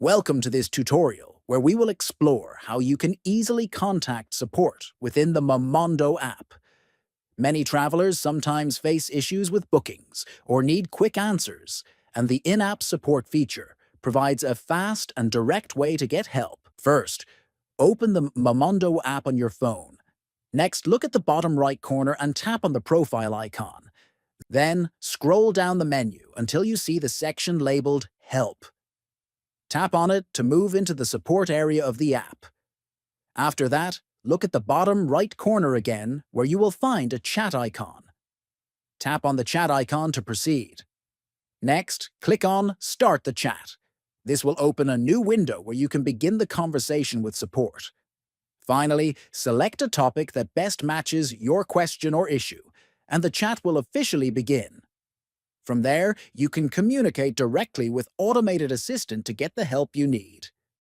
Welcome to this tutorial where we will explore how you can easily contact support within the Momondo app. Many travelers sometimes face issues with bookings or need quick answers, and the in-app support feature provides a fast and direct way to get help. First, open the Momondo app on your phone. Next, look at the bottom right corner and tap on the profile icon. Then, scroll down the menu until you see the section labeled Help. Tap on it to move into the support area of the app. After that, look at the bottom right corner again, where you will find a chat icon. Tap on the chat icon to proceed. Next, click on Start the Chat. This will open a new window where you can begin the conversation with support. Finally, select a topic that best matches your question or issue, and the chat will officially begin. From there, you can communicate directly with Automated Assistant to get the help you need.